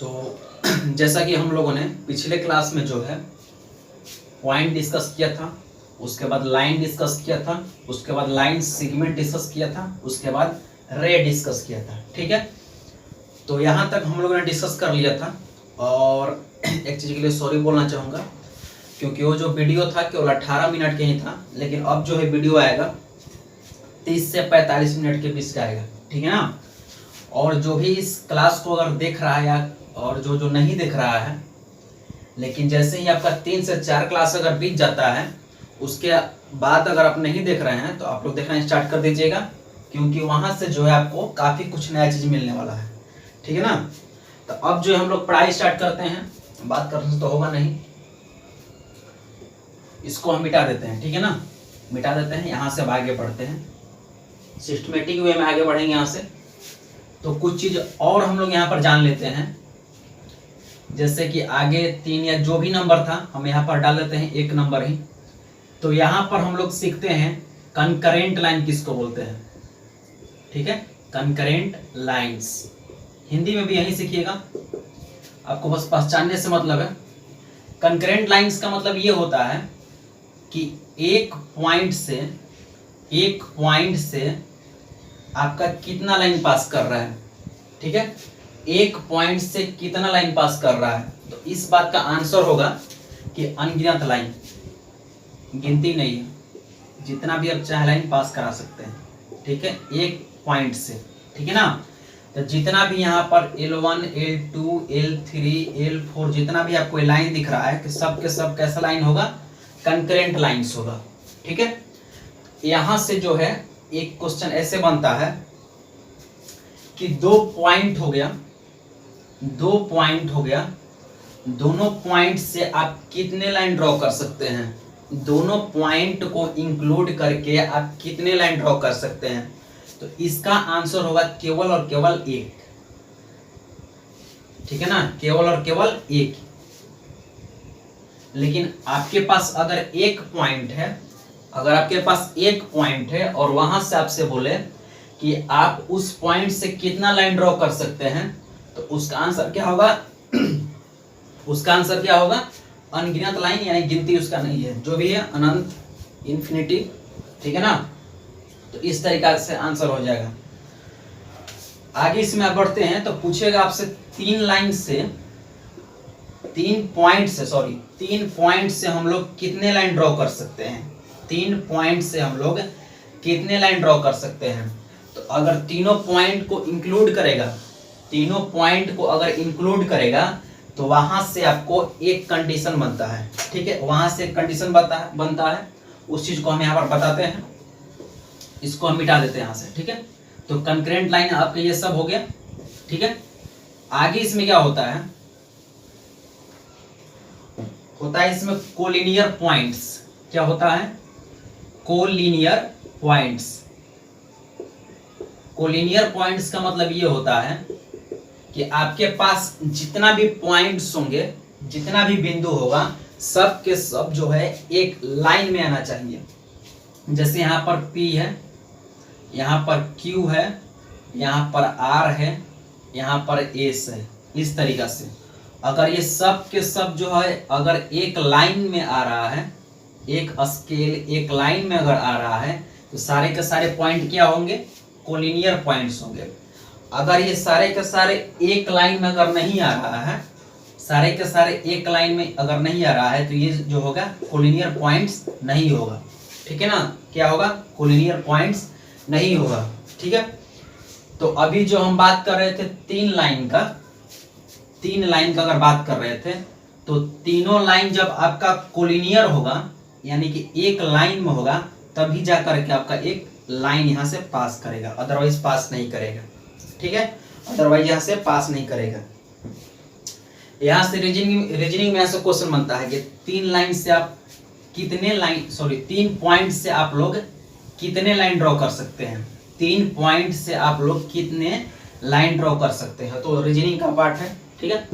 तो जैसा कि हम लोगों ने पिछले क्लास में जो है पॉइंट डिस्कस किया था, उसके बाद लाइन डिस्कस किया था, उसके बाद लाइन सेगमेंट डिस्कस किया था, उसके बाद रे डिस्कस किया था। ठीक है, तो यहाँ तक हम लोगों ने डिस्कस कर लिया था। और एक चीज़ के लिए सॉरी बोलना चाहूँगा, क्योंकि वो जो वीडियो था केवल 18 मिनट के ही था, लेकिन अब जो है वीडियो आएगा 30 से 45 मिनट के बीच का आएगा। ठीक है ना। और जो भी इस क्लास को अगर देख रहा है या और जो नहीं देख रहा है, लेकिन जैसे ही आपका 3 से 4 क्लास अगर बीत जाता है, उसके बाद अगर आप नहीं देख रहे हैं तो आप लोग देखना स्टार्ट कर दीजिएगा, क्योंकि वहाँ से जो है आपको काफ़ी कुछ नया चीज़ मिलने वाला है। ठीक है ना। तो अब जो हम लोग पढ़ाई स्टार्ट करते हैं, बात करने से तो होगा नहीं, इसको हम मिटा देते हैं। ठीक है ना, मिटा देते हैं, यहाँ से अब आगे बढ़ते हैं, सिस्टमेटिक वे में आगे बढ़ेंगे यहाँ से। तो कुछ चीज़ और हम लोग यहाँ पर जान लेते हैं, जैसे कि आगे 3 या जो भी नंबर था हम यहाँ पर डाल देते हैं 1 नंबर ही। तो यहाँ पर हम लोग सीखते हैं कंकरेंट लाइन किसको बोलते हैं। ठीक है, कंकरेंट लाइंस हिंदी में भी यही सीखिएगा, आपको बस पहचानने से मतलब है। कंकरेंट लाइंस का मतलब ये होता है कि एक पॉइंट से आपका कितना लाइन पास कर रहा है। ठीक है, एक पॉइंट से कितना लाइन पास कर रहा है, तो इस बात का आंसर होगा कि अनगिनत लाइन, गिनती नहीं है, जितना भी आप चाहे लाइन पास करा सकते हैं। ठीक है, एक पॉइंट से। ठीक है ना। तो जितना भी यहाँ पर L1, L2, L3, L4 जितना भी आपको लाइन दिख रहा है कि सब के सब कैसा लाइन होगा, कंकरेंट लाइंस होगा। ठीक है, यहाँ से जो है एक क्वेश्चन ऐसे बनता है कि 2 पॉइंट हो गया, दोनों पॉइंट से आप कितने लाइन ड्रॉ कर सकते हैं, दोनों पॉइंट को इंक्लूड करके आप कितने लाइन ड्रॉ कर सकते हैं। तो इसका आंसर होगा केवल और केवल 1। ठीक है ना, केवल और केवल 1। लेकिन आपके पास अगर एक पॉइंट है, अगर आपके पास एक पॉइंट है और वहां से आपसे बोले कि आप उस पॉइंट से कितना लाइन ड्रॉ कर सकते हैं, तो उसका आंसर क्या होगा उसका आंसर क्या होगा, अनगिनत लाइन, यानी गिनती उसका नहीं है, जो भी है अनंत, इन्फिनिटी। ठीक है ना। तो इस तरीका से आंसर हो जाएगा। आगे इसमें आप बढ़ते हैं तो पूछेगा आपसे 3 पॉइंट से हम लोग कितने लाइन ड्रॉ कर सकते हैं, 3 पॉइंट से हम लोग कितने लाइन ड्रॉ कर सकते हैं। तो अगर तीनों पॉइंट को इंक्लूड करेगा तो वहां से आपको एक कंडीशन बनता है। ठीक है, वहां से एक कंडीशन बनता है, उस चीज को हम यहाँ पर बताते हैं, इसको हम मिटा देते हैं यहाँ से। ठीक है, तो कंकरेंट लाइन आपका ये सब हो गया। ठीक है, आगे इसमें क्या होता है इसमें कोलिनियर पॉइंट्स। क्या होता है, कोलिनियर पॉइंट्स का मतलब ये होता है कि आपके पास जितना भी पॉइंट्स होंगे, जितना भी बिंदु होगा, सब के सब जो है एक लाइन में आना चाहिए। जैसे यहाँ पर P है, यहाँ पर Q है, यहाँ पर R है, यहाँ पर S है। इस तरीका से अगर ये सब के सब जो है अगर एक लाइन में आ रहा है, एक स्केल एक लाइन में अगर आ रहा है, तो सारे के सारे पॉइंट क्या होंगे, कोलिनियर पॉइंट्स होंगे। अगर ये सारे के सारे एक लाइन में अगर नहीं आ रहा है, तो ये जो होगा कोलिनियर पॉइंट्स नहीं होगा। ठीक है ना, क्या होगा, कोलिनियर पॉइंट्स नहीं होगा। ठीक है, तो अभी जो हम बात कर रहे थे 3 लाइन का अगर बात कर रहे थे, तो तीनों लाइन जब आपका कोलिनियर होगा, यानी कि एक लाइन में होगा, तभी जा करके आपका एक लाइन यहाँ से पास करेगा, अदरवाइज पास नहीं करेगा। ठीक है, अदरवाइज यहाँ से पास नहीं करेगा। यहाँ से रीजनिंग में यहाँ से क्वेश्चन बनता है कि 3 पॉइंट से आप लोग कितने लाइन ड्रॉ कर सकते हैं, 3 पॉइंट से आप लोग कितने लाइन ड्रॉ कर सकते हैं। तो रीजनिंग का पार्ट है। ठीक है,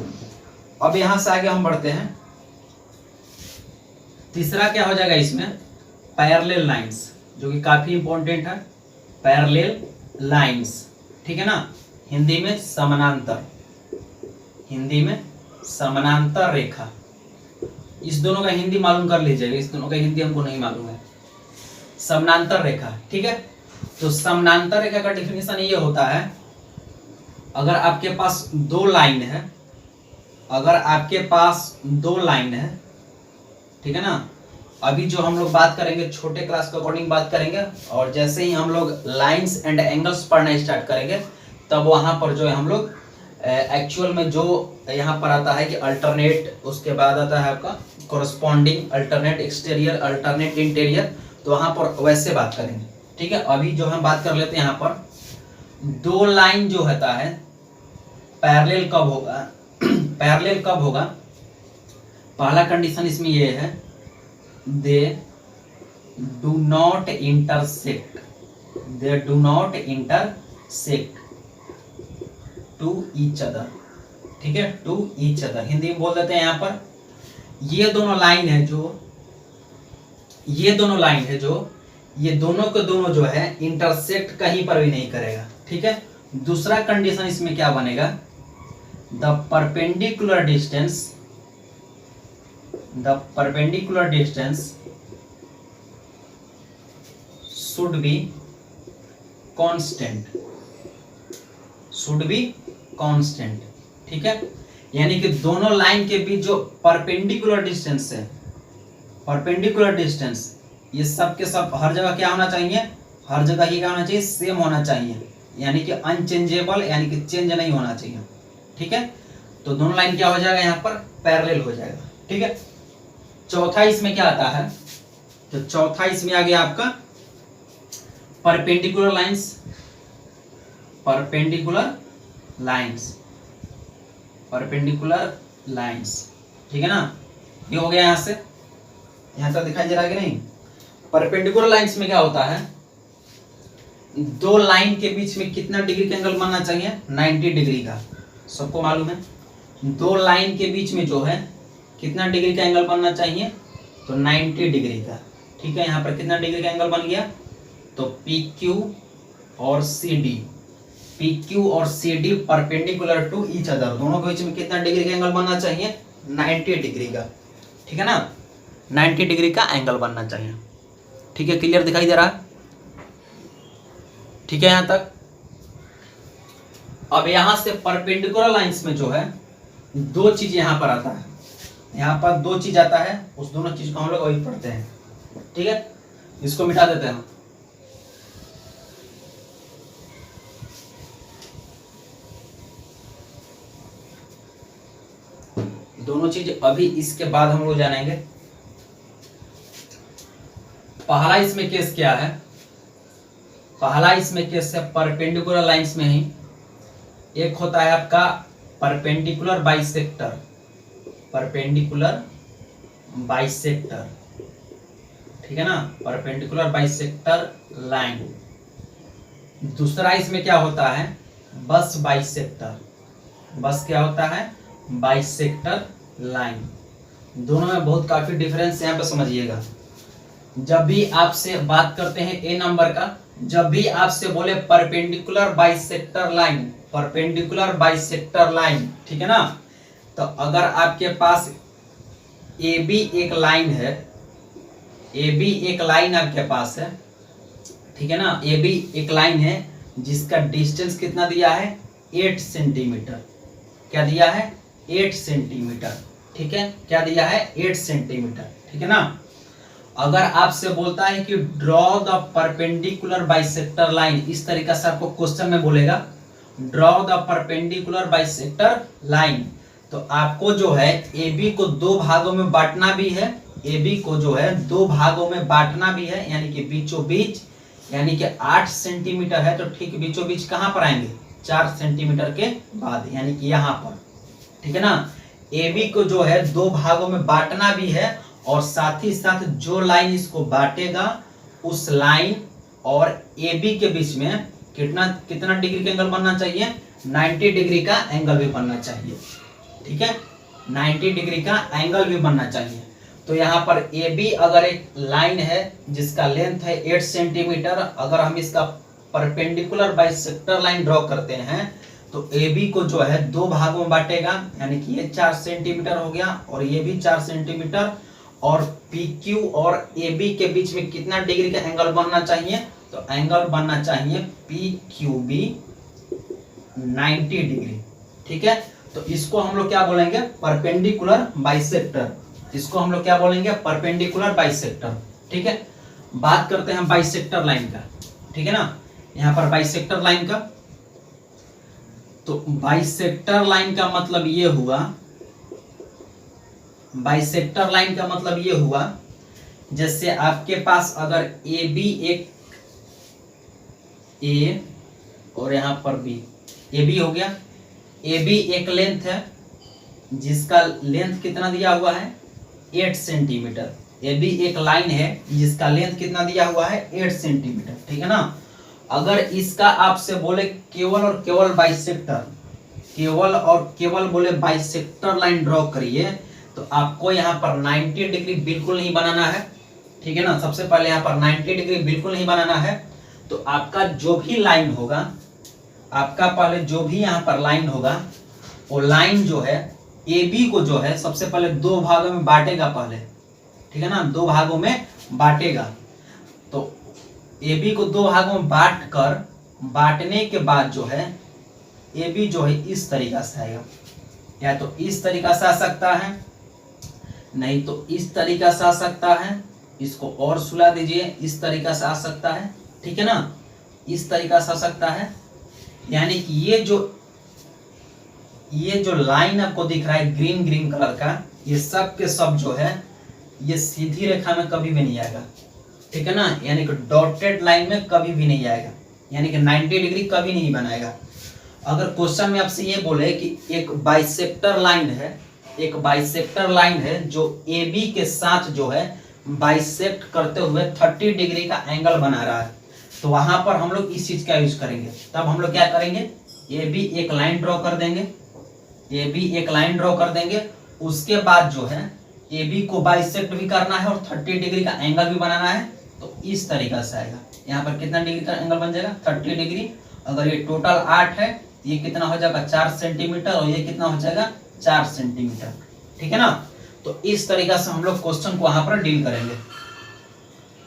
अब यहाँ से आगे हम बढ़ते हैं। तीसरा क्या हो जाएगा इसमें, पैरेलल लाइंस, जो कि काफी इंपॉर्टेंट है। पैरेलल लाइंस, ठीक है ना, हिंदी में समानांतर। हिंदी में समानांतर रेखा। इस दोनों का हिंदी मालूम कर लीजिएगा, इस दोनों का हिंदी हमको नहीं मालूम है। समानांतर रेखा, ठीक है। तो समानांतर रेखा का डेफिनेशन ये होता है, अगर आपके पास दो लाइन है, अगर आपके पास दो लाइन है, ठीक है ना। अभी जो हम लोग बात करेंगे छोटे क्लास के अकॉर्डिंग बात करेंगे, और जैसे ही हम लोग लाइंस एंड एंगल्स पढ़ना स्टार्ट करेंगे तब वहां पर जो है हम लोग एक्चुअल में जो यहाँ पर आता है कि अल्टरनेट, उसके बाद आता है आपका corresponding, alternate exterior, alternate interior, तो वहां पर वैसे बात करेंगे, ठीक है। अभी जो हम बात कर लेते हैं यहाँ पर दो लाइन जो होता है पैरेलल कब होगा, पैरेलल कब होगा। पहला कंडीशन इसमें ये है, they do not intersect, they do not intersect to each other, ठीक है, टू ईच अदर। हिंदी में बोल देते हैं यहाँ पर ये दोनों लाइन है जो, ये दोनों लाइन है जो, ये दोनों के दोनों जो है इंटरसेक्ट कहीं पर भी नहीं करेगा, ठीक है। दूसरा कंडीशन इसमें क्या बनेगा, the perpendicular distance, the perpendicular distance should be constant, should be constant, ठीक है। यानी कि दोनों लाइन के बीच जो परपेंडिकुलर डिस्टेंस है, परपेंडिकुलर डिस्टेंस, ये सब के सब हर जगह क्या होना चाहिए, हर जगह ही क्या होना चाहिए, सेम होना चाहिए, यानी कि अनचेंजेबल, यानी कि चेंज नहीं होना चाहिए, ठीक है। तो दोनों लाइन क्या हो जाएगा यहाँ पर, पैरेलल हो जाएगा, ठीक है। चौथा इसमें क्या आता है, तो चौथा इसमें आ गया आपका perpendicular lines, perpendicular lines, perpendicular lines, ठीक है ना। ये हो गया यहां से, यहां तक दिखाई दे रहा है कि नहीं। परपेंडिकुलर लाइंस में क्या होता है, दो लाइन के बीच में कितना डिग्री का एंगल बनना चाहिए, 90 डिग्री का, सबको मालूम है। दो लाइन के बीच में जो है कितना डिग्री का एंगल बनना चाहिए, तो 90 डिग्री का, ठीक है। यहाँ पर कितना डिग्री का एंगल बन गया, तो PQ और CD, PQ और CD perpendicular to each other, दोनों के बीच में कितना डिग्री का एंगल बनना चाहिए, 90 डिग्री का, ठीक है ना, 90 डिग्री का एंगल बनना चाहिए, ठीक है। क्लियर दिखाई दे रहा है, ठीक है यहां तक। अब यहां से परपेंडिकुलर लाइंस में जो है दो चीज यहां पर आता है, यहां पर दो चीज आता है, उस दोनों चीज को हम लोग अभी पढ़ते हैं, ठीक है। इसको मिटा देते हैं, दोनों चीज अभी इसके बाद हम लोग जानेंगे। पहला इसमें केस क्या है, पहला इसमें केस है परपेंडिकुलर लाइंस में ही, एक होता है आपका परपेंडिकुलर बाइसेक्टर, परपेंडिकुलर बाइसेक्टर, ठीक है ना, परपेंडिकुलर बाइसेक्टर लाइन। दूसरा इसमें क्या होता है, बस बाइसेक्टर, बस क्या होता है, बाइसेक्टर लाइन। दोनों में बहुत काफी डिफरेंस यहाँ पे समझिएगा। जब भी आपसे बात करते हैं ए नंबर का, जब भी आपसे बोले perpendicular bisector line, perpendicular bisector line, ठीक है ना, तो अगर आपके पास ए बी एक लाइन है, ए बी एक लाइन आपके पास है, ठीक है ना, ए बी एक लाइन है जिसका डिस्टेंस कितना दिया है, 8 सेंटीमीटर, क्या दिया है, 8 सेंटीमीटर, ठीक है, क्या दिया है, 8 सेंटीमीटर, ठीक है ना। अगर आपसे बोलता है कि draw the perpendicular bisector line, इस तरीके से आपको क्वेश्चन में बोलेगा draw the perpendicular bisector line, तो आपको जो है ए बी को दो भागों में बांटना भी है, ए बी को जो है दो भागों में बांटना भी है, यानी कि बीचों बीच, यानी कि 8 सेंटीमीटर है तो ठीक बीचों बीच कहां पर आएंगे, 4 सेंटीमीटर के बाद, यानी कि यहाँ पर, ठीक है ना। ए बी को जो है दो भागों में बांटना भी है, और साथ ही साथ जो लाइन इसको बांटेगा उस लाइन और ए बी के बीच में कितना कितना डिग्री का एंगल बनना चाहिए, 90 डिग्री का एंगल भी बनना चाहिए, ठीक है, 90 डिग्री का एंगल भी बनना चाहिए। तो यहाँ पर ए बी अगर एक लाइन है जिसका लेंथ है 8 सेंटीमीटर, अगर हम इसका परपेंडिकुलर बाइसेक्टर लाइन ड्रॉ करते हैं तो ए बी को जो है दो भागों में बांटेगा, यानी कि ये 4 सेंटीमीटर हो गया और ये भी 4 सेंटीमीटर। और पी क्यू और ए बी के बीच में कितना डिग्री का एंगल बनना चाहिए, तो एंगल बनना चाहिए पी क्यू बी 90 डिग्री। ठीक है, तो इसको हम लोग क्या बोलेंगे, परपेंडिकुलर बाइसेक्टर। इसको हम लोग क्या बोलेंगे, परपेंडिकुलर बाइसेक्टर। ठीक है, बात करते हैं बाइसेक्टर लाइन का। ठीक है ना, यहाँ पर बाइसेक्टर लाइन का, तो बाइसेक्टर लाइन का मतलब ये हुआ, बाइसेक्टर लाइन का मतलब ये हुआ जैसे आपके पास अगर ए बी एक ए और यहां पर बी, ए बी हो गया, ए बी एक लेंथ है जिसका लेंथ कितना दिया हुआ है 8 सेंटीमीटर। ए बी एक लाइन है जिसका लेंथ कितना दिया हुआ है 8 सेंटीमीटर। ठीक है ना, अगर इसका आपसे बोले केवल और केवल बाइसेक्टर, केवल और केवल बोले बाइसेक्टर लाइन ड्रॉ करिए, तो आपको यहाँ पर 90 डिग्री बिल्कुल नहीं बनाना है। ठीक है ना, सबसे पहले यहाँ पर 90 डिग्री बिल्कुल नहीं बनाना है। तो आपका जो भी लाइन होगा, आपका पहले जो भी यहाँ पर लाइन होगा, वो लाइन जो है ए बी को जो है सबसे पहले दो भागों में बांटेगा पहले। ठीक है ना, दो भागों में बांटेगा। तो ए बी को दो भागों में बांटने के बाद जो है ए बी जो है इस तरीका से आएगा, या तो इस तरीका से आ सकता है, नहीं तो इस तरीका से आ सकता है। इसको और सुला दीजिए, इस तरीका से आ सकता है। ठीक है ना, इस तरीका से आ सकता है। यानी कि ये जो लाइन आपको दिख रहा है ग्रीन ग्रीन कलर का, ये सब के सब जो है ये सीधी रेखा में कभी भी नहीं आएगा। ठीक है ना, यानी कि डॉटेड लाइन में कभी भी नहीं आएगा, यानी कि 90 डिग्री कभी नहीं बनाएगा। अगर क्वेश्चन में आपसे ये बोले कि एक बाइसेक्टर लाइन है, एक बाइसेक्टर लाइन है जो ए बी के साथ जो है बाइसेक्ट करते हुए 30 डिग्री का एंगल बना रहा है, तो वहां पर हम लोग इस चीज का यूज करेंगे। तब हम लोग क्या करेंगे, ए बी एक लाइन ड्रॉ कर देंगे, ए बी एक लाइन ड्रॉ कर देंगे। उसके बाद जो है ए बी को बाइसेक्ट भी करना है और 30 डिग्री का एंगल भी बनाना है। तो इस तरीका से आएगा। यहाँ पर कितना डिग्री का एंगल बन जाएगा 30 डिग्री। अगर ये टोटल 8 है, ये कितना हो जाएगा 4 सेंटीमीटर, और ये कितना हो जाएगा 4 सेंटीमीटर। ठीक है ना, तो इस तरीका से हम लोग क्वेश्चन को वहां पर डील करेंगे।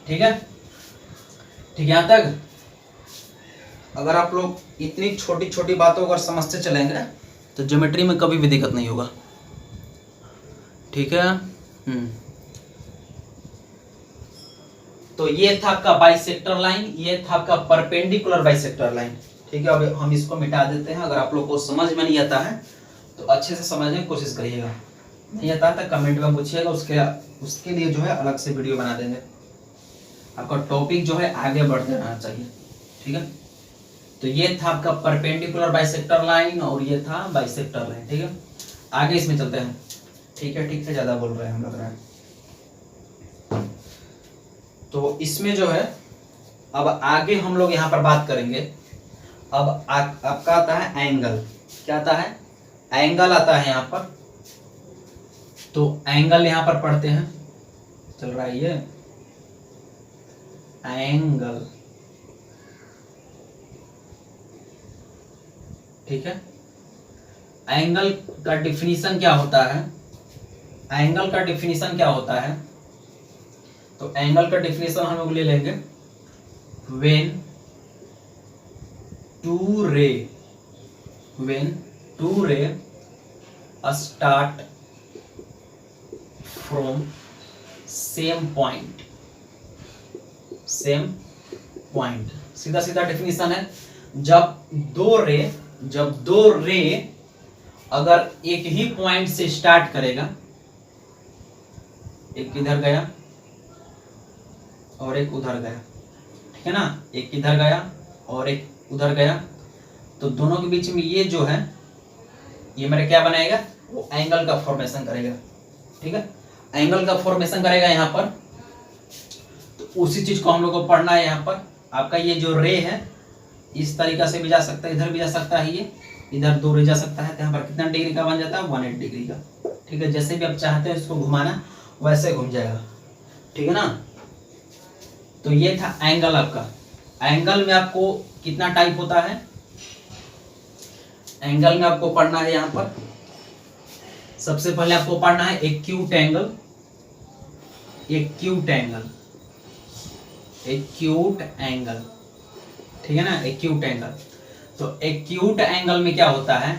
ठीक है, ठीक है, यहां तक अगर आप लोग इतनी छोटी छोटी बातों को समझते चलेंगे तो ज्योमेट्री में कभी भी दिक्कत नहीं होगा। ठीक है, तो ये था आपका बाइसेक्टर लाइन, ये था आपका परपेंडिकुलर बाइसेक्टर लाइन। ठीक है, अब हम इसको मिटा देते हैं। अगर आप लोग को समझ में नहीं आता है तो अच्छे से समझने की कोशिश करिएगा, नहीं आता तो कमेंट में पूछिएगा, उसके लिए जो है अलग से वीडियो बना देंगे। आपका टॉपिक जो है आगे बढ़ते रहना चाहिए। ठीक है, तो ये था आपका परपेंडिकुलर बाइसेक्टर लाइन और ये था बाइसेक्टर लाइन। ठीक है, आगे इसमें चलते हैं। ठीक है, ज्यादा बोल रहे हैं हम लग रहा है। तो इसमें जो है अब आगे हम लोग यहाँ पर बात करेंगे। अब आपका आता है एंगल। क्या आता है, एंगल आता है यहाँ पर। तो एंगल यहाँ पर पढ़ते हैं, चल रहा है ये एंगल। ठीक है, एंगल का डिफिनीशन क्या होता है, एंगल का डिफिनीशन क्या होता है, तो एंगल का डिफिनीशन हम लोग ले लेंगे, when two ray start from same point, सीधा सीधा डिफिनीशन है। जब दो रे अगर एक ही पॉइंट से स्टार्ट करेगा, एक इधर गया और एक उधर गया, ठीक है ना, एक इधर गया और एक उधर गया, तो दोनों के बीच में ये जो है ये मेरा क्या बनाएगा, वो एंगल का फॉर्मेशन करेगा। ठीक है, एंगल का फॉर्मेशन करेगा यहाँ पर। तो उसी चीज को हम लोग को पढ़ना है। यहाँ पर आपका ये जो रे है इस तरीका से भी जा सकता है, इधर भी जा सकता है, ये इधर दो रे जा सकता है। तो यहाँ पर कितना डिग्री का बन जाता है 180 डिग्री का। ठीक है, जैसे भी आप चाहते हो इसको घुमाना वैसे घूम जाएगा। ठीक है ना, तो ये था एंगल आपका। एंगल में आपको कितना टाइप होता है, एंगल में आपको पढ़ना है यहाँ पर सबसे पहले आपको पढ़ना है acute angle, acute angle, acute angle, ठीक है ना, एक्यूट एंगल। तो एक्यूट एंगल में क्या होता है,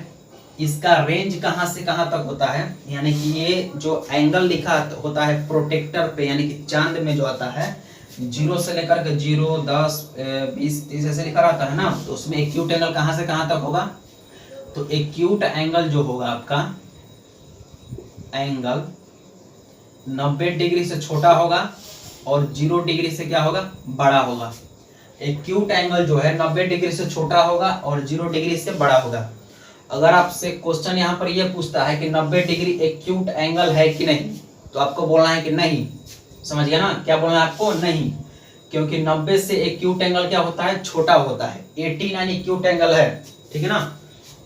इसका रेंज कहां से कहां तक होता है, यानी कि ये जो एंगल लिखा होता है प्रोटेक्टर पे, यानी कि चांद में जो आता है 0 से लेकर के 0, 10, 20, 30 ऐसे लिखा रहता है ना, तो उसमें एक्यूट एंगल कहां से कहां तक होगा। तो एक्यूट एंगल जो होगा आपका एंगल 90 डिग्री से छोटा होगा और 0 डिग्री से क्या होगा, बड़ा होगा। एक्यूट एंगल जो है 90 डिग्री से छोटा होगा और 0 डिग्री से बड़ा होगा। अगर आपसे क्वेश्चन यहाँ पर यह पूछता है कि 90 डिग्री एक्यूट एंगल है कि नहीं, तो आपको बोलना है कि नहीं। समझ गया ना, क्या बोलना है आपको, नहीं, क्योंकि 90 से एक्यूट एंगल क्या होता है, छोटा होता है। 89 एक्यूट एंगल है, ठीक है ना।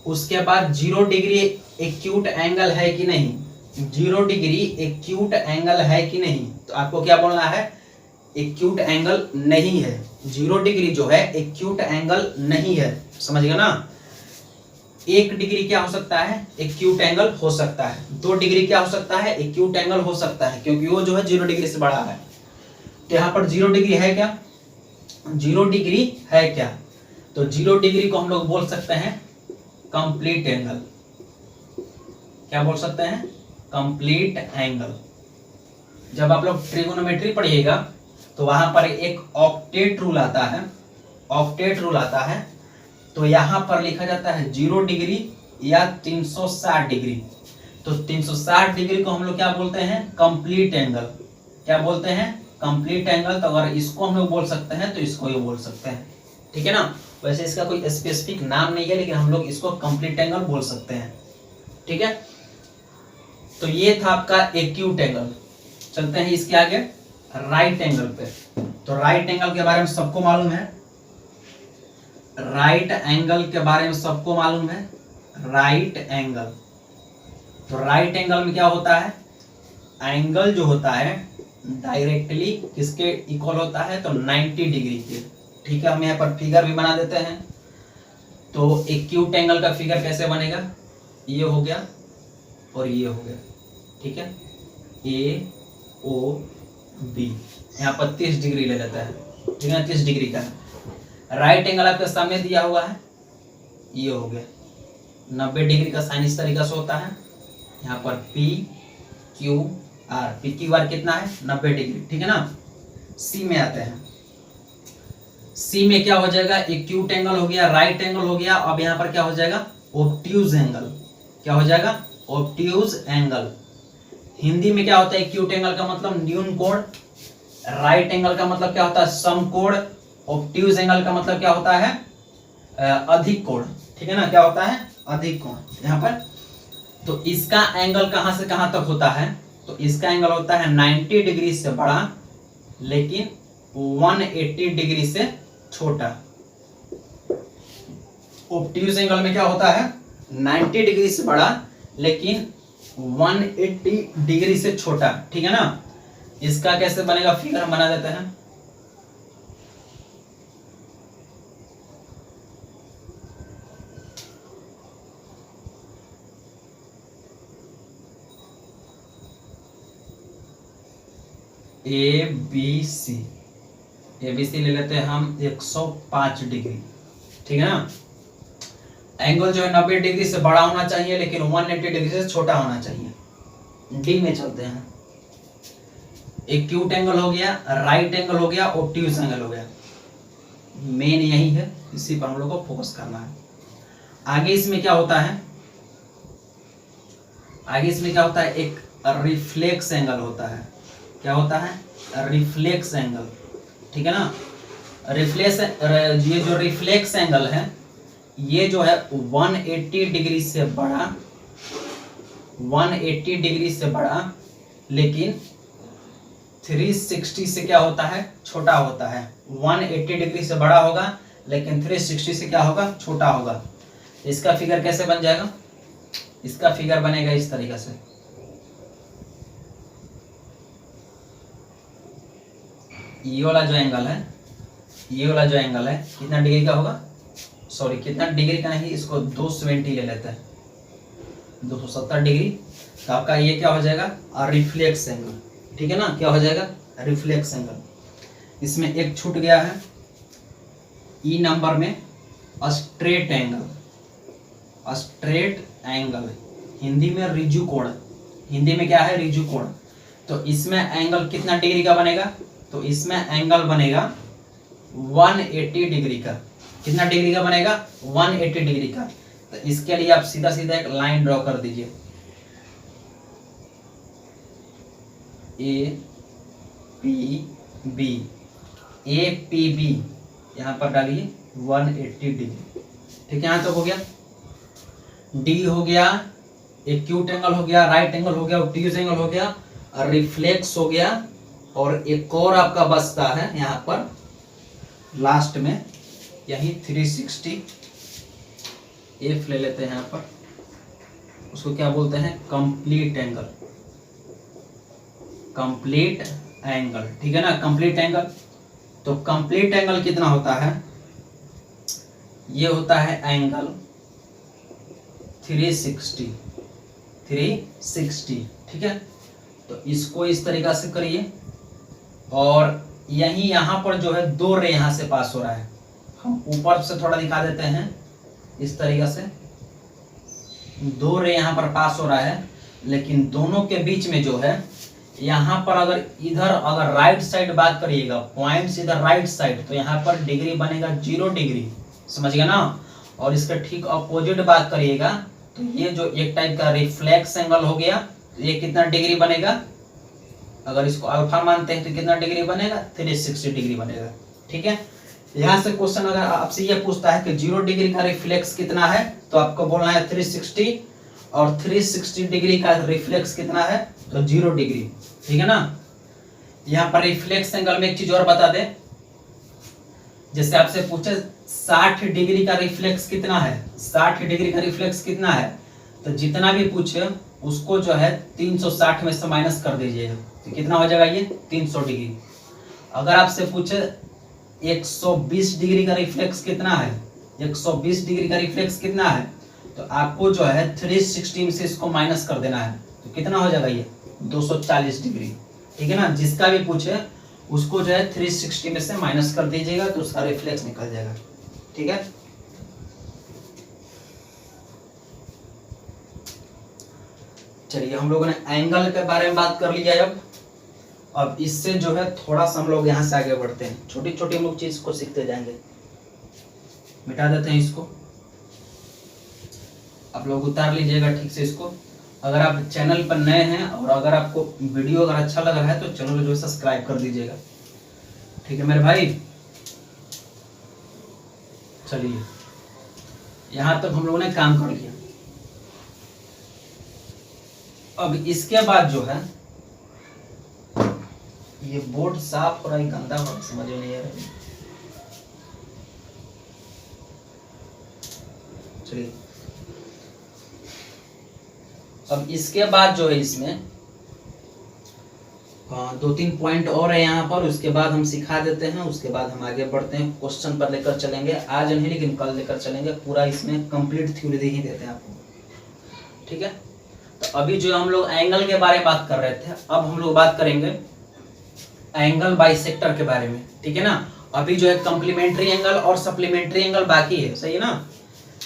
उसके बाद 0 डिग्री एक्यूट एंगल है कि नहीं, 0 डिग्री एक्यूट एंगल है कि नहीं, तो आपको क्या बोलना है, एक्यूट एंगल नहीं है। 0 डिग्री जो है एक्यूट एंगल नहीं है, समझ गया ना। 1 डिग्री क्या हो सकता है, एक्यूट एंगल हो सकता है। 2 डिग्री क्या हो सकता है, एक्यूट एंगल हो सकता है, क्योंकि वो जो है 0 डिग्री से बड़ा है। तो यहाँ पर 0 डिग्री है क्या, 0 डिग्री है क्या, तो 0 डिग्री को हम लोग बोल सकते हैं कंप्लीट एंगल। क्या बोल सकते हैं, कंप्लीट एंगल। जब आप लोग ट्रिगोनोमेट्री पढ़िएगा तो वहां पर एक ऑक्टेट रूल आता है, ऑक्टेट रूल आता है। तो यहां पर लिखा जाता है 0 डिग्री या 360 डिग्री। तो 360 डिग्री को हम लोग क्या बोलते हैं, कंप्लीट एंगल। क्या बोलते हैं, कंप्लीट एंगल। तो अगर इसको हम लोग बोल सकते हैं तो इसको ये बोल सकते हैं, ठीक है ना। वैसे इसका कोई स्पेसिफिक नाम नहीं है, लेकिन हम लोग इसको कंप्लीट एंगल बोल सकते हैं, ठीक है। तो ये था आपका एक्यूट एंगल। चलते हैं इसके आगे राइट एंगल पे। तो राइट एंगल के बारे में सबको मालूम है, राइट एंगल के बारे में सबको मालूम है, राइट एंगल। तो राइट एंगल में क्या होता है, एंगल जो होता है डायरेक्टली किसके इक्वल होता है, तो 90 डिग्री के, ठीक है। हम यहाँ पर फिगर भी बना देते हैं। तो एक्यूट एंगल का फिगर कैसे बनेगा, ये हो गया और ये हो गया, ठीक है, ए ओ बी। यहाँ पर 30 डिग्री ले लेता है, ठीक है, 30 डिग्री का है। राइट एंगल आपके सामने दिया हुआ है, ये हो गया 90 डिग्री का साइन इस तरीके से होता है। यहाँ पर P Q R, P Q R कितना है, 90 डिग्री, ठीक है ना। सी में आते हैं, सी में क्या हो जाएगा, एक्यूट एंगल हो गया, राइट एंगल हो गया। अब यहाँ पर क्या हो जाएगा, ऑब्ट्यूज एंगल। क्या हो जाएगा, ऑब्ट्यूज एंगल। हिंदी में क्या होता है, एक्यूट एंगल का मतलब न्यून कोण, राइट एंगल का मतलब क्या होता है, समकोण, ऑब्ट्यूज एंगल का मतलब क्या होता है, अधिक कोण, ठीक है ना। क्या होता है, अधिक कोण यहाँ पर। तो इसका एंगल कहां से कहां तक होता है, तो इसका एंगल होता है 90 डिग्री से बड़ा लेकिन 180 डिग्री से छोटा। ऑब्ट्यूज एंगल में क्या होता है, 90 डिग्री से बड़ा लेकिन 180 डिग्री से छोटा, ठीक है ना। इसका कैसे बनेगा, फिगर हम बना देते हैं। A B C, A B C ले लेते हैं हम 105 डिग्री, ठीक है ना। एंगल जो है 90 डिग्री से बड़ा होना चाहिए लेकिन 180 डिग्री से छोटा होना चाहिए। डी में चलते हैं, एक्यूट एंगल हो गया, राइट एंगल हो गया, ऑब्ट्यूज एंगल हो गया। मेन यही है, इसी पर हम लोग को फोकस करना है। आगे इसमें क्या होता है, आगे इसमें क्या होता है, एक रिफ्लेक्स एंगल होता है। क्या होता है, रिफ्लेक्स एंगल, ठीक है ना। रिफ्लेक्स, ये जो रिफ्लेक्स एंगल है ये जो है 180 डिग्री से बड़ा, 180 डिग्री से बड़ा लेकिन 360 से क्या होता है, छोटा होता है। 180 डिग्री से बड़ा होगा लेकिन 360 से क्या होगा, छोटा होगा। इसका फिगर कैसे बन जाएगा, इसका फिगर बनेगा इस तरीके से। ये वाला जो एंगल है, ये वाला जो एंगल है कितना डिग्री का होगा, सॉरी कितना डिग्री का नहीं, इसको 270 ले लेते हैं, 270 डिग्री। तो आपका ये क्या हो जाएगा, रिफ्लेक्स एंगल, ठीक है ना, क्या हो जाएगा, रिफ्लेक्स एंगल। इसमें एक छूट गया है ई नंबर में, straight angle. Straight angle Hindi में रिजु कोण, हिंदी में क्या है, रिजु कोण। तो इसमें एंगल कितना डिग्री का बनेगा, तो इसमें एंगल बनेगा 180 डिग्री का। कितना डिग्री का बनेगा, 180 डिग्री का। तो इसके लिए आप सीधा सीधा एक लाइन ड्रॉ कर दीजिए, A P B, A P B यहां पर डालिए 180 डिग्री, ठीक है, यहां तक हो गया। डी हो गया, एक्यूट एंगल हो गया, राइट एंगल हो गया, ऑब्ट्यूज एंगल हो गया, रिफ्लेक्स हो गया, और एक और आपका बचता है यहां पर लास्ट में, यही 360 एफ ले लेते हैं यहां पर, उसको क्या बोलते हैं, कंप्लीट एंगल। कंप्लीट एंगल, ठीक है ना, कंप्लीट एंगल। तो कंप्लीट एंगल कितना होता है, ये होता है एंगल 360, ठीक है। तो इसको इस तरीका से करिए, और यही यहां पर जो है 2 रे यहां से पास हो रहा है, हम ऊपर से थोड़ा दिखा देते हैं इस तरीका से, 2 रे यहां पर पास हो रहा है, लेकिन दोनों के बीच में जो है यहाँ पर अगर राइट साइड बात करिएगा, पॉइंट्स इधर राइट साइड, तो यहाँ पर डिग्री बनेगा 0 डिग्री, समझ गया ना। और इसका ठीक अपोजिट बात करिएगा, तो ये जो एक टाइप का रिफ्लेक्स एंगल हो गया, तो ये कितना डिग्री बनेगा, अगर इसको अल्फा मानते हैं तो कितना डिग्री बनेगा, 360 डिग्री बनेगा, ठीक है। यहाँ से क्वेश्चन अगर आपसे ये पूछता है कि 0 डिग्री का रिफ्लेक्स कितना है, तो आपको बोलना है 360, और 360 डिग्री का रिफ्लेक्स कितना है, तो 0 डिग्री, ठीक है ना। यहाँ पर रिफ्लेक्स एंगल में एक चीज और बता दे, जैसे आपसे पूछे 60 डिग्री का रिफ्लेक्स कितना है, 60 डिग्री का रिफ्लेक्स कितना है, तो जितना भी पूछे उसको जो है 360 में से माइनस कर दीजिएगा, तो कितना हो जाएगा ये 300 डिग्री। अगर आपसे पूछे 120 डिग्री का रिफ्लेक्स कितना है, 120 डिग्री का रिफ्लेक्स कितना है, तो आपको जो है 360 में से इसको माइनस कर देना है, तो कितना हो जाएगा ये 240 डिग्री, ठीक है ना। जिसका भी पूछे उसको जो है 360 में से माइनस कर दीजिएगा, तो उसका रिफ्लेक्स निकल जाएगा, ठीक है। चलिए हम लोगों ने एंगल के बारे में बात कर लिया। अब इससे जो है थोड़ा सा हम लोग यहाँ से आगे बढ़ते हैं, छोटी छोटी हम लोग चीज को सीखते जाएंगे। मिटा देते हैं इसको, आप लोग उतार लीजिएगा ठीक से इसको। अगर आप चैनल पर नए हैं और अगर आपको वीडियो अगर अच्छा लग रहा है तो चैनल को जो है सब्सक्राइब कर दीजिएगा, ठीक है मेरे भाई। चलिए यहाँ तक हम लोगों ने काम कर लिया। अब इसके बाद जो है ये बोर्ड साफ हो रहा है, गंदा हो रहा है, समझ में नहीं आ रहा। चलिए अब इसके बाद जो है इसमें 2-3 पॉइंट और है यहाँ पर, उसके बाद हम सिखा देते हैं, उसके बाद हम आगे बढ़ते हैं, क्वेश्चन पर लेकर चलेंगे। आज नहीं लेकिन कल लेकर चलेंगे, पूरा इसमें कंप्लीट थ्योरी ही देते हैं आपको, ठीक है। तो अभी जो हम लोग एंगल के बारे में बात कर रहे थे, अब हम लोग बात करेंगे एंगल बाइसेक्टर के बारे में, ठीक है ना। अभी जो है कम्प्लीमेंट्री एंगल और सप्लीमेंट्री एंगल बाकी है, सही है ना।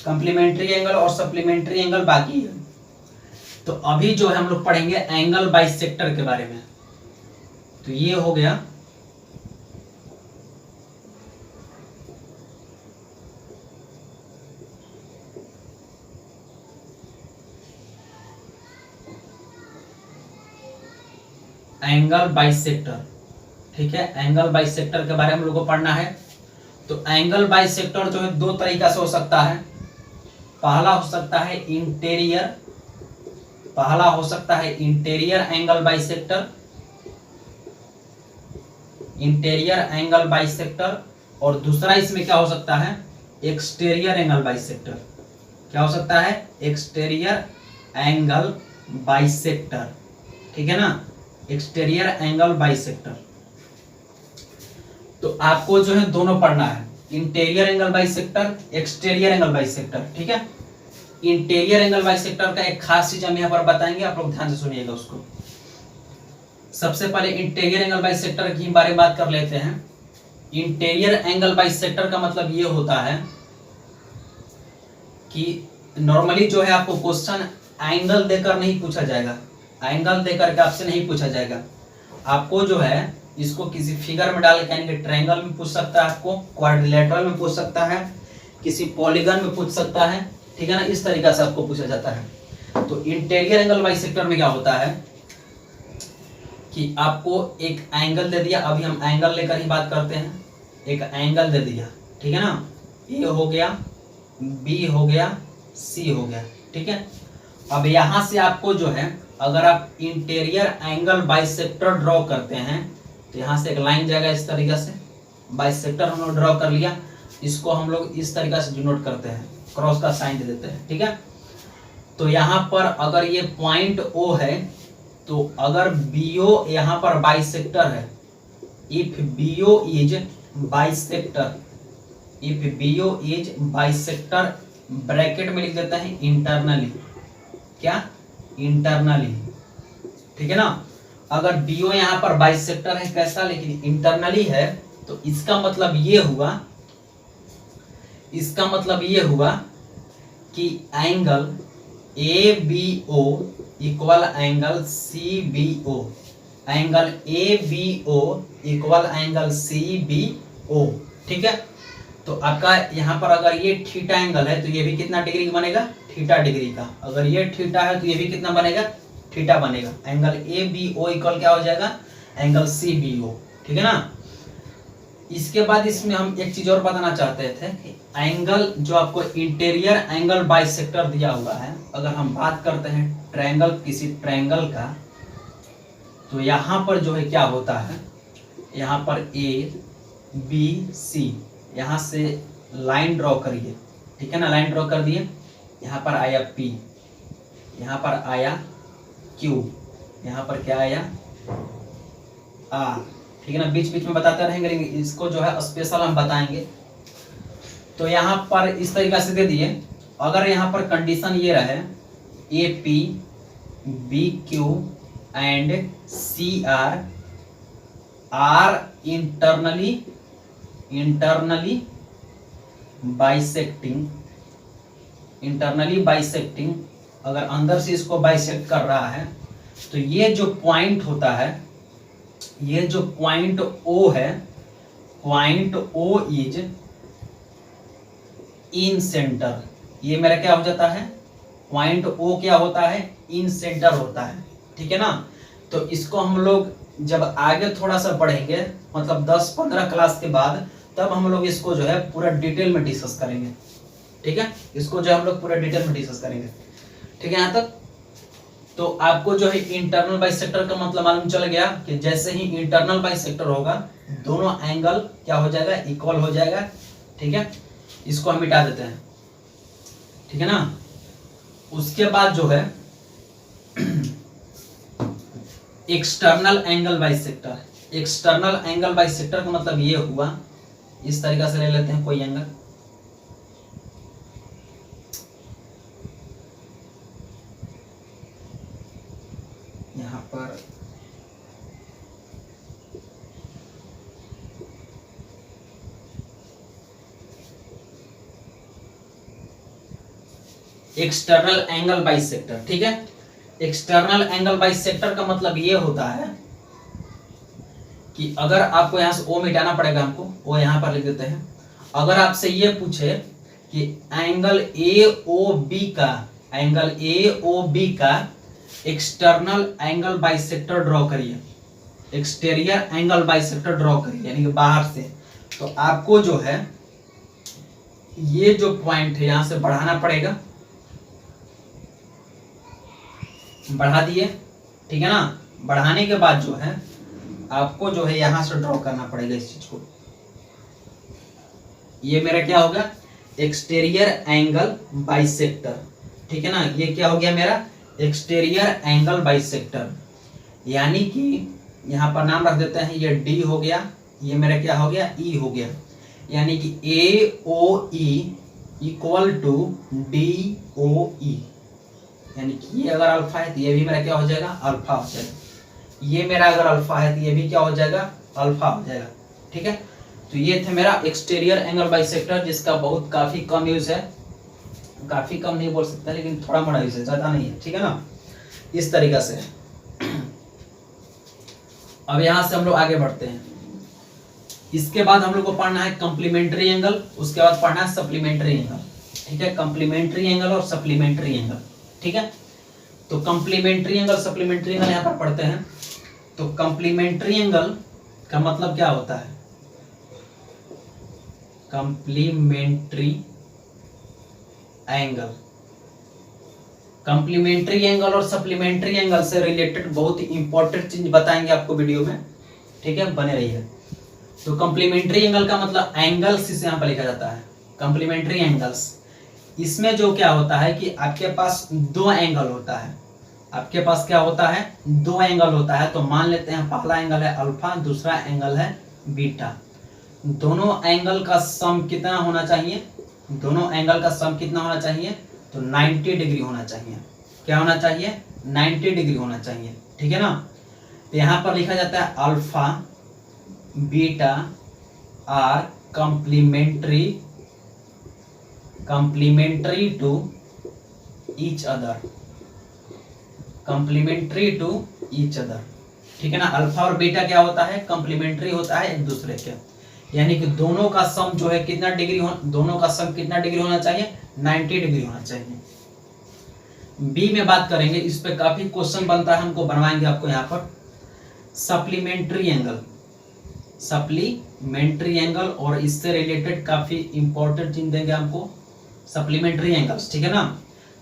कम्प्लीमेंट्री एंगल और सप्लीमेंट्री एंगल बाकी है। तो अभी जो है हम लोग पढ़ेंगे एंगल बाइसेक्टर के बारे में। तो ये हो गया एंगल बाइसेक्टर, ठीक है। एंगल बाइसेक्टर के बारे में हम लोग को पढ़ना है। तो एंगल बाइसेक्टर जो है 2 तरीका से हो सकता है। पहला हो सकता है interior angle bisector, angle bisector, और दूसरा इसमें क्या हो सकता है, एक्सटीरियर एंगल बाइसेक्टर। क्या हो सकता है, एक्सटीरियर एंगल बाइसेक्टर, ठीक है ना, एक्सटीरियर एंगल बाइसेक्टर। तो आपको जो है दोनों पढ़ना है। Interior angle bisector, exterior angle bisector, ठीक है। इंटीरियर एंगल बाइसेक्टर का एक खास चीज हम यहाँ पर बताएंगे, आप लोग ध्यान से सुनिएगा उसको। सबसे पहले इंटीरियर एंगल बाइसेक्टर की बारे में बात कर लेते हैं। इंटीरियर एंगल बाइसेक्टर का मतलब ये होता है कि नॉर्मली जो है आपको क्वेश्चन एंगल देकर नहीं पूछा जाएगा, एंगल देकर के आपसे नहीं पूछा जाएगा। आपको जो है इसको किसी फिगर में डाल के यानी कि ट्रायंगल में पूछ सकता है, आपको क्वाड्रिलेटरल में पूछ सकता है, किसी पॉलीगन में पूछ सकता है, ठीक है ना। इस तरीका से आपको पूछा जाता है। तो इंटीरियर एंगल बाइसेक्टर में क्या होता है कि आपको एक एंगल दे दिया, अभी हम एंगल लेकर ही बात करते हैं। एक एंगल दे दिया, ठीक है ना, ए हो गया, बी हो गया, सी हो गया, ठीक है। अब यहां से आपको जो है अगर आप इंटीरियर एंगल बाइसेक्टर ड्रॉ करते हैं तो यहां से एक लाइन जाएगा इस तरीके से, बाइसेक्टर हम लोग ड्रॉ कर लिया, इसको हम लोग इस तरीके से डिनोट करते हैं, क्रॉस का साइन दे देते हैं, ठीक है। तो यहाँ पर अगर ये पॉइंट ओ है तो अगर बीओ यहाँ पर बाइसेक्टर है, if BO is bisector, if BO is bisector, bracket में लिख देते हैं इंटरनली, क्या, इंटरनली, ठीक है ना। अगर बीओ यहाँ पर बाइसेक्टर है कैसा, लेकिन इंटरनली है, तो इसका मतलब ये हुआ, इसका मतलब ये हुआ कि angle A B O equal angle C B O, angle A B O equal angle C B O, ठीक है। तो आपका यहाँ पर अगर ये थीटा एंगल है तो ये भी कितना डिग्री का बनेगा, थीटा डिग्री का। अगर ये थीटा है तो ये भी कितना बनेगा, थीटा बनेगा। Angle A B O equal क्या हो जाएगा, एंगल सी बी ओ, ठीक है ना। इसके बाद इसमें हम एक चीज और बताना चाहते थे कि एंगल जो आपको इंटीरियर एंगल बाइसेक्टर दिया हुआ है, अगर हम बात करते हैं ट्रायंगल, किसी ट्रायंगल का, तो यहाँ पर जो है क्या होता है, यहाँ पर ए बी सी, यहाँ से लाइन ड्रॉ करिए, ठीक है ना, लाइन ड्रॉ कर दिए, यहाँ पर आया पी, यहाँ पर आया क्यू, यहाँ पर क्या आया आर, ठीक है ना। बीच बीच में बताते रहेंगे, इसको जो है स्पेशल हम बताएंगे। तो यहाँ पर इस तरीका से दे दिए, अगर यहाँ पर कंडीशन ये रहे A P B Q and C R are internally bisecting, internally bisecting, अगर अंदर से इसको बाइसेक्ट कर रहा है, तो ये जो पॉइंट होता है, ये जो पॉइंट ओ है, point O is in centre, ये मेरा क्या हो जाता है, पॉइंट ओ क्या होता है, इन सेंटर होता है, ठीक है ना। तो इसको हम लोग जब आगे थोड़ा सा पढ़ेंगे, मतलब 10-15 क्लास के बाद, तब हम लोग इसको जो है पूरा डिटेल में डिस्कस करेंगे, ठीक है। इसको जो हम लोग पूरा डिटेल में डिस्कस करेंगे, ठीक है यहाँ तक। तो आपको जो है इंटरनल बाइसेक्टर का मतलब मालूम चल गया कि जैसे ही इंटरनल बाइसेक्टर होगा दोनों एंगल क्या हो जाएगा, इक्वल हो जाएगा, ठीक है। इसको हम मिटा देते हैं, ठीक है ना। उसके बाद जो है external angle bisector, external angle bisector का मतलब ये हुआ, इस तरीका से ले लेते हैं कोई एंगल, यहाँ पर एक्सटर्नल एंगल बाइसेक्टर, ठीक है। एक्सटर्नल एंगल बाइसेक्टर का मतलब ये होता है कि अगर आपको यहां से ओ मिटाना पड़ेगा, हमको ओ यहां पर लिख देते हैं। अगर आपसे ये पूछे कि एंगल ए ओ बी का, एंगल ए ओ बी का एक्सटर्नल एंगल बाइसेक्टर ड्रॉ करिए, एक्सटीरियर एंगल बाइसेक्टर ड्रॉ करिए, यानी कि बाहर से, तो आपको जो है ये जो पॉइंट है यहां से बढ़ाना पड़ेगा, बढ़ा दिए, ठीक है ना। बढ़ाने के बाद जो है आपको जो है यहां से ड्रॉ करना पड़ेगा इस चीज को, ये मेरा क्या होगा, एक्सटीरियर एंगल बाइसेक्टर, ठीक है ना। ये क्या हो गया मेरा, एक्सटीरियर एंगल बाइसेक्टर, यानी कि यहाँ पर नाम रख देते हैं, ये डी हो गया, ये मेरा क्या हो गया, ई हो गया। यानी कि AOE इक्वल टू DOE, यानी कि ये अगर अल्फा है तो ये भी मेरा क्या हो जाएगा, अल्फा हो जाएगा। ये मेरा अगर अल्फा है तो ये भी क्या हो जाएगा, अल्फा हो जाएगा। ठीक है, तो ये थे मेरा एक्सटीरियर एंगल बाइसेक्टर, जिसका बहुत काफी कम यूज है, काफी कम नहीं बोल सकता लेकिन थोड़ा मोड़ा यूज है, ज्यादा नहीं है। ठीक है ना, इस तरीका से। अब यहां से हम लोग आगे बढ़ते हैं। इसके बाद हम लोग को पढ़ना है कॉम्प्लीमेंट्री एंगल, उसके बाद पढ़ना है सप्लीमेंट्री एंगल। ठीक है, कॉम्प्लीमेंट्री एंगल और सप्लीमेंट्री एंगल। ठीक है, तो कॉम्प्लीमेंट्री एंगल सप्लीमेंट्री एंगल यहां पर पढ़ते हैं। तो कॉम्प्लीमेंट्री एंगल का मतलब क्या होता है, कॉम्प्लीमेंट्री एंगल, कॉम्प्लीमेंट्री एंगल और सप्लीमेंट्री एंगल से रिलेटेड बहुत ही इंपॉर्टेंट चीज बताएंगे आपको वीडियो में। ठीक है, बने रहिए। तो कॉम्प्लीमेंट्री एंगल का मतलब एंगल्स इसे यहाँ पर लिखा जाता है, कॉम्प्लीमेंट्री एंगल्स। इसमें जो क्या होता है कि आपके पास दो एंगल होता है, आपके पास क्या होता है, दो एंगल होता है। तो मान लेते हैं पहला एंगल है अल्फा, दूसरा एंगल है बीटा। दोनों एंगल का सम कितना होना चाहिए, दोनों एंगल का सम कितना होना चाहिए, तो 90 डिग्री होना चाहिए। क्या होना चाहिए, 90 डिग्री होना चाहिए। ठीक है ना, तो यहाँ पर लिखा जाता है alpha beta are complementary to each other, complementary to each other। ठीक है ना, अल्फा और बीटा क्या होता है, कॉम्प्लीमेंट्री होता है एक दूसरे के, यानी कि दोनों का सम जो है कितना डिग्री दोनों का सम कितना डिग्री होना चाहिए, 90 डिग्री होना चाहिए। बी में बात करेंगे, इस पे काफी क्वेश्चन बनता है, हमको बनवाएंगे आपको यहाँ पर। सप्लीमेंट्री एंगल, सप्लीमेंट्री एंगल और इससे रिलेटेड काफी इंपॉर्टेंट चीज देंगे हमको, सप्लीमेंट्री एंगल्स। ठीक है ना,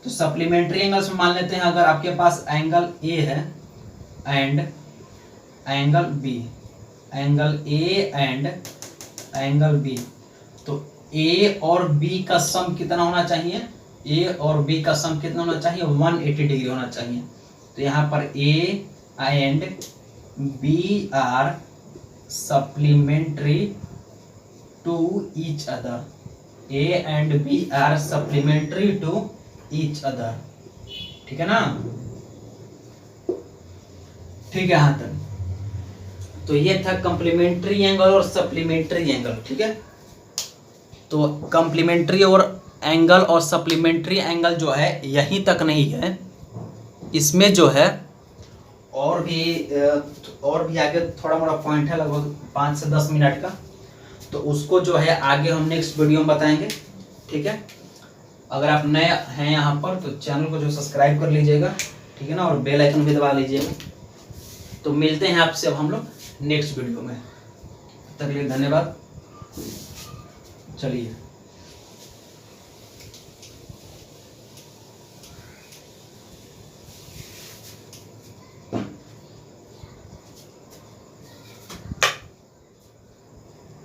तो सप्लीमेंट्री एंगल्स में मान लेते हैं अगर आपके पास एंगल ए है and angle B, angle A and angle B, तो ए और बी का सम कितना होना चाहिए, ए और बी का सम कितना होना चाहिए, 180 डिग्री होना चाहिए। तो यहाँ पर A and B are supplementary to each other, A and B are supplementary to each other. ठीक है ना, ठीक है, यहाँ तक। तो ये था कॉम्प्लीमेंट्री एंगल और सप्लीमेंट्री एंगल। ठीक है, तो कॉम्प्लीमेंट्री और एंगल और सप्लीमेंट्री एंगल जो है यहीं तक नहीं है, इसमें जो है और भी आगे थोड़ा मोड़ा पॉइंट है, लगभग 5 से 10 मिनट का। तो उसको जो है आगे हम नेक्स्ट वीडियो में बताएंगे। ठीक है, अगर आप नए हैं यहाँ पर तो चैनल को जो सब्सक्राइब कर लीजिएगा। ठीक है ना, और बेल आइकन भी दबा लीजिएगा। तो मिलते हैं आपसे अब हम लोग नेक्स्ट वीडियो में, तब तक के लिए धन्यवाद। चलिए।